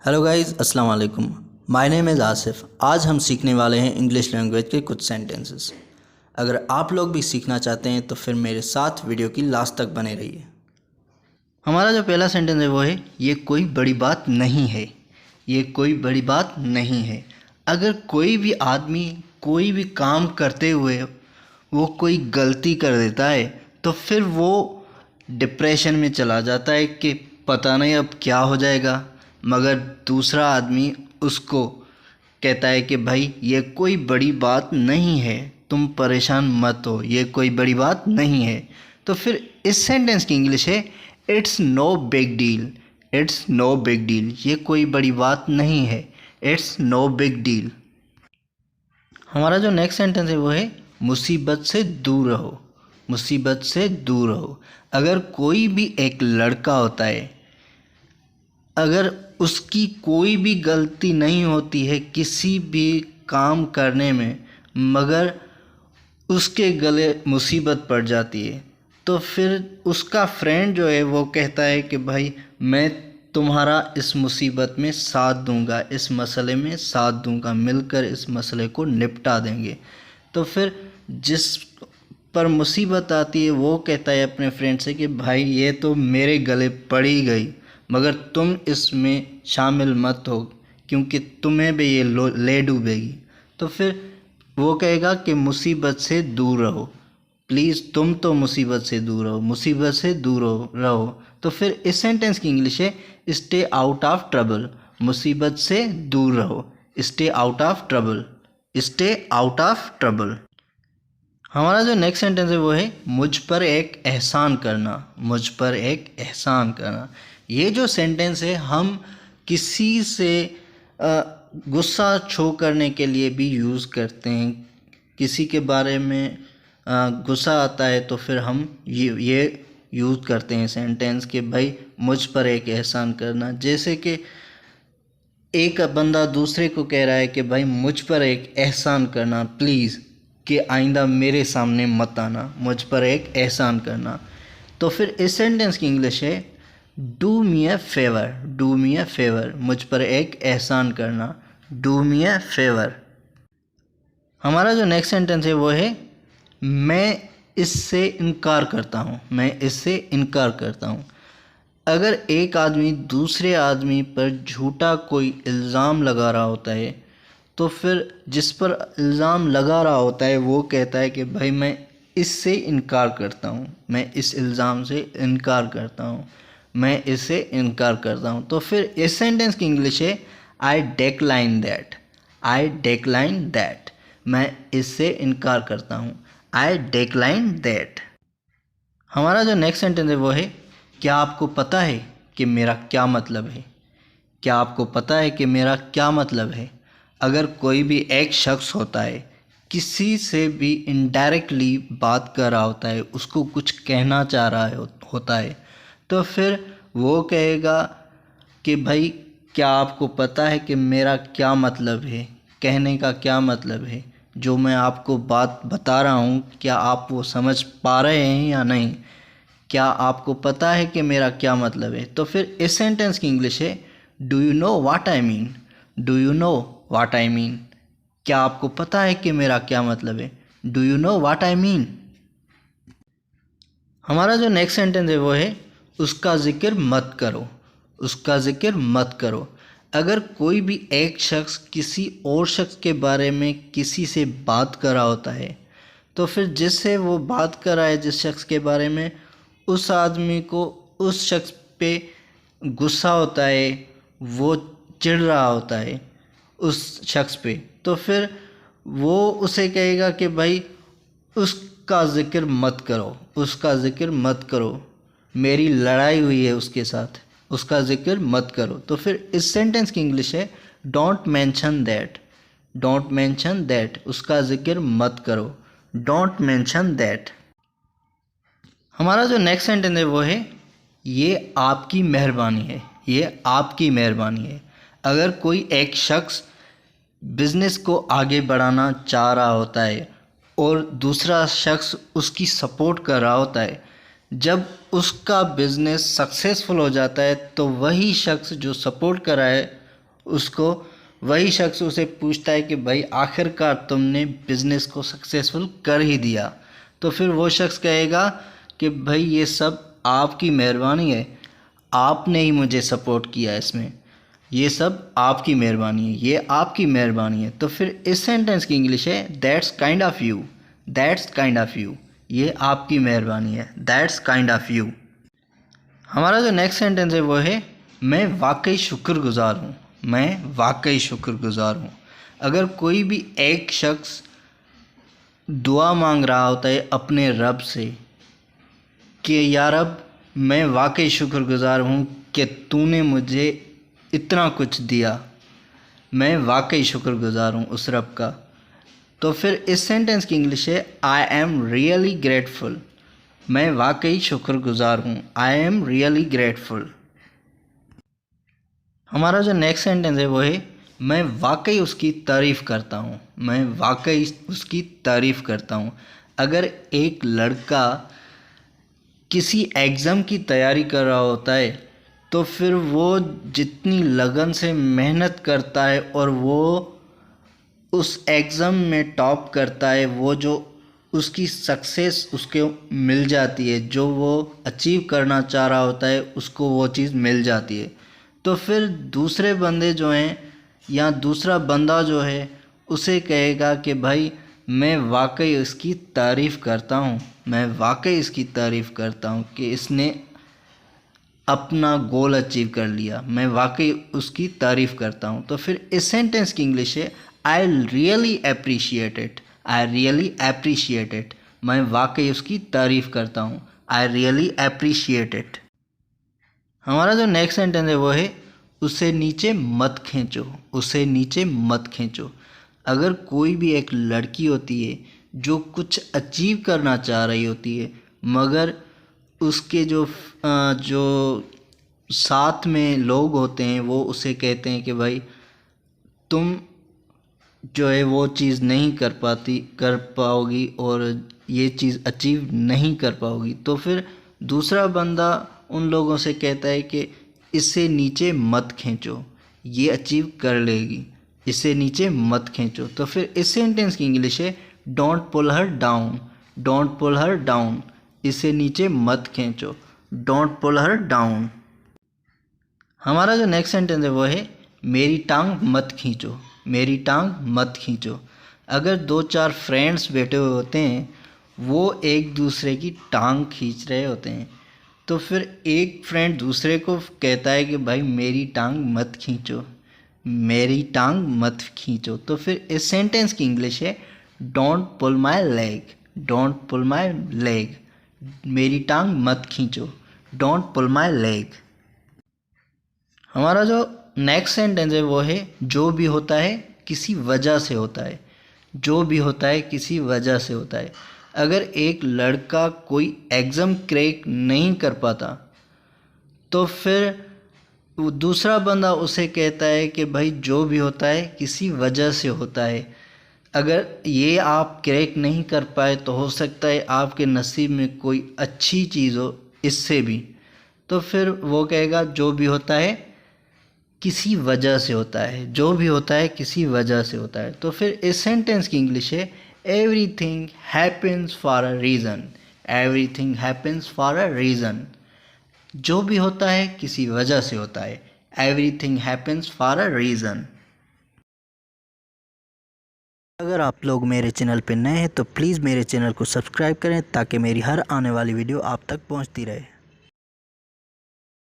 Hello guys, अस्सलाम वालेकुम। My name is Asif. आज हम सीखने वाले हैं इंग्लिश लैंग्वेज के कुछ सेंटेंसेस। अगर आप लोग भी सीखना चाहते हैं तो फिर मेरे साथ वीडियो की लास्ट तक बने रहिए। हमारा जो पहला सेंटेंस है वो है, ये कोई बड़ी बात नहीं है। ये कोई बड़ी बात नहीं है। अगर कोई भी आदमी कोई भी काम करते हुए वो कोई गलती कर देता है तो फिर वो डिप्रेशन में चला जाता है कि पता नहीं अब क्या हो जाएगा। मगर दूसरा आदमी उसको कहता है कि भाई ये कोई बड़ी बात नहीं है, तुम परेशान मत हो, ये कोई बड़ी बात नहीं है। तो फिर इस सेंटेंस की इंग्लिश है, it's no big deal. It's no big deal. ये कोई बड़ी बात नहीं है। It's no big deal. हमारा जो नेक्स्ट सेंटेंस है वो है, मुसीबत से दूर रहो। मुसीबत से दूर रहो। अगर कोई भी एक लड़का होता है, अगर उसकी कोई भी गलती नहीं होती है किसी भी काम करने में, मगर उसके गले मुसीबत पड़ जाती है, तो फिर उसका फ्रेंड जो है वो कहता है कि भाई मैं तुम्हारा इस मुसीबत में साथ दूंगा, इस मसले में साथ दूंगा, मिलकर इस मसले को निपटा देंगे। तो फिर जिस पर मुसीबत आती है वो कहता है अपने फ्रेंड से कि भाई ये तो मेरे गले पड़ ही गई, मगर तुम इसमें शामिल मत हो क्योंकि तुम्हें भी ये ले डूबेगी। तो फिर वो कहेगा कि मुसीबत से दूर रहो, प्लीज़ तुम तो मुसीबत से दूर रहो, मुसीबत से दूर रहो। तो फिर इस सेंटेंस की इंग्लिश है, स्टे आउट ऑफ ट्रबल। मुसीबत से दूर रहो, stay out of trouble, stay out of trouble. हमारा जो नेक्स्ट सेंटेंस है वो है, मुझ पर एक एहसान करना। मुझ पर एक एहसान करना। ये जो सेंटेंस है हम किसी से गुस्सा शो करने के लिए भी यूज़ करते हैं। किसी के बारे में गुस्सा आता है तो फिर हम ये यूज़ करते हैं सेंटेंस कि भाई मुझ पर एक एहसान करना। जैसे कि एक बंदा दूसरे को कह रहा है कि भाई मुझ पर एक एहसान करना प्लीज़, कि आइंदा मेरे सामने मत आना, मुझ पर एक एहसान करना। तो फिर इस सेंटेंस की इंग्लिश है, do me A favour. Do me A favour. मुझ पर एक एहसान करना, डू मी ए फेवर। हमारा जो नेक्स्ट सेंटेंस है वो है, मैं इससे इनकार करता हूँ। मैं इससे इनकार करता हूँ। अगर एक आदमी दूसरे आदमी पर झूठा कोई इल्ज़ाम लगा रहा होता है तो फिर जिस पर इल्ज़ाम लगा रहा होता है वो कहता है कि भाई मैं इससे इनकार करता हूँ, मैं इस इल्ज़ाम से इनकार करता हूँ, मैं इससे इनकार करता हूँ। तो फिर इस सेंटेंस की इंग्लिश है, आई decline that. I decline that. मैं इससे इनकार करता हूँ, आई डिक्लाइन दैट। हमारा जो नेक्स्ट सेंटेंस है वो है, क्या आपको पता है कि मेरा क्या मतलब है। क्या आपको पता है कि मेरा क्या मतलब है। अगर कोई भी एक शख्स होता है, किसी से भी इनडायरेक्टली बात कर रहा होता है, उसको कुछ कहना चाह रहा होता है, तो फिर वो कहेगा कि भाई क्या आपको पता है कि मेरा क्या मतलब है, कहने का क्या मतलब है, जो मैं आपको बात बता रहा हूँ क्या आप वो समझ पा रहे हैं या नहीं, क्या आपको पता है कि मेरा क्या मतलब है। तो फिर इस सेंटेंस की इंग्लिश है, do you know what I mean. Do you know what I mean. क्या आपको पता है कि मेरा क्या मतलब है, do you know what I mean. हमारा जो नेक्स्ट सेंटेंस है वो है, उसका जिक्र मत करो। उसका जिक्र मत करो। अगर कोई भी एक शख्स किसी और शख्स के बारे में किसी से बात कर रहा होता है तो फिर जिससे वो बात कर रहा है, जिस शख्स के बारे में, उस आदमी को उस शख्स पे गुस्सा होता है, वो चिढ़ रहा होता है उस शख्स पे, तो फिर वो उसे कहेगा कि भाई उसका ज़िक्र मत करो, उसका ज़िक्र मत करो, मेरी लड़ाई हुई है उसके साथ, उसका ज़िक्र मत करो। तो फिर इस सेंटेंस की इंग्लिश है, don't mention that. Don't mention that. उसका ज़िक्र मत करो, डोंट मेंशन दैट। हमारा जो नेक्स्ट सेंटेंस है वो है, ये आपकी मेहरबानी है। ये आपकी मेहरबानी है। अगर कोई एक शख्स बिज़नेस को आगे बढ़ाना चाह रहा होता है और दूसरा शख्स उसकी सपोर्ट कर रहा होता है, जब उसका बिज़नेस सक्सेसफुल हो जाता है तो वही शख्स जो सपोर्ट कर रहा है उसको वही शख्स उसे पूछता है कि भाई आखिरकार तुमने बिज़नेस को सक्सेसफुल कर ही दिया, तो फिर वो शख्स कहेगा कि भाई ये सब आपकी मेहरबानी है, आपने ही मुझे सपोर्ट किया इसमें, ये सब आपकी मेहरबानी है, ये आपकी मेहरबानी है। तो फिर इस सेंटेंस की इंग्लिश है that's kind of you, that's kind of you, ये आपकी मेहरबानी है, दैट्स काइंड ऑफ यू। हमारा जो नेक्स्ट सेंटेंस है वो है मैं वाकई शुक्रगुज़ार हूँ, मैं वाकई शुक्रगुज़ार हूँ। अगर कोई भी एक शख्स दुआ मांग रहा होता है अपने रब से कि या रब मैं वाकई शुक्रगुज़ार हूँ कि तूने मुझे इतना कुछ दिया, मैं वाकई शुक्रगुज़ार हूँ उस रब का, तो फिर इस सेंटेंस की इंग्लिश है आई एम रियली ग्रेटफुल, मैं वाकई शुक्रगुज़ार हूँ, आई एम रियली ग्रेटफुल। हमारा जो नेक्स्ट सेंटेंस है वो है मैं वाकई उसकी तारीफ़ करता हूँ, मैं वाकई उसकी तारीफ़ करता हूँ। अगर एक लड़का किसी एग्ज़ाम की तैयारी कर रहा होता है तो फिर वो जितनी लगन से मेहनत करता है और वो उस एग्ज़ाम में टॉप करता है, वो जो उसकी सक्सेस उसके मिल जाती है, जो वो अचीव करना चाह रहा होता है उसको वो चीज़ मिल जाती है, तो फिर दूसरे बंदे जो हैं या दूसरा बंदा जो है उसे कहेगा कि भाई मैं वाकई इसकी तारीफ़ करता हूँ, मैं वाकई इसकी तारीफ़ करता हूँ कि इसने अपना गोल अचीव कर लिया, मैं वाकई उसकी तारीफ़ करता हूँ। तो फिर इस सेंटेंस की इंग्लिश है I really appreciate it, I really appreciate it, मैं वाकई उसकी तारीफ़ करता हूँ, आई रियली अप्रिशिएट इट। हमारा जो नेक्स्ट सेंटेंस है वो है उसे नीचे मत खींचो, उसे नीचे मत खींचो। अगर कोई भी एक लड़की होती है जो कुछ अचीव करना चाह रही होती है मगर उसके जो साथ में लोग होते हैं वो उसे कहते हैं कि भाई तुम जो है वो चीज़ नहीं कर पाओगी और ये चीज़ अचीव नहीं कर पाओगी, तो फिर दूसरा बंदा उन लोगों से कहता है कि इसे नीचे मत खींचो, ये अचीव कर लेगी, इसे नीचे मत खींचो। तो फिर इस सेंटेंस की इंग्लिश है don't pull her down, don't pull her down, इसे नीचे मत खींचो, डोंट पुल हर डाउन। हमारा जो नेक्स्ट सेंटेंस है वो है मेरी टांग मत खींचो, मेरी टांग मत खींचो। अगर दो चार फ्रेंड्स बैठे हुए होते हैं, वो एक दूसरे की टांग खींच रहे होते हैं, तो फिर एक फ्रेंड दूसरे को कहता है कि भाई मेरी टांग मत खींचो, मेरी टांग मत खींचो। तो फिर इस सेंटेंस की इंग्लिश है don't pull my leg, don't pull my leg, मेरी टांग मत खींचो, डोंट पुल माई लेग। हमारा जो नेक्स्ट सेंटेंस है वो है जो भी होता है किसी वजह से होता है, जो भी होता है किसी वजह से होता है। अगर एक लड़का कोई एग्ज़ाम क्रैक नहीं कर पाता तो फिर वो दूसरा बंदा उसे कहता है कि भाई जो भी होता है किसी वजह से होता है, अगर ये आप क्रैक नहीं कर पाए तो हो सकता है आपके नसीब में कोई अच्छी चीज़ हो इससे भी। तो फिर वो कहेगा जो भी होता है किसी वजह से होता है, जो भी होता है किसी वजह से होता है। तो फिर इस सेंटेंस की इंग्लिश है everything happens for a reason, everything happens for a reason, जो भी होता है किसी वजह से होता है, everything happens for a reason. अगर आप लोग मेरे चैनल पर नए हैं तो प्लीज़ मेरे चैनल को सब्सक्राइब करें ताकि मेरी हर आने वाली वीडियो आप तक पहुंचती रहे।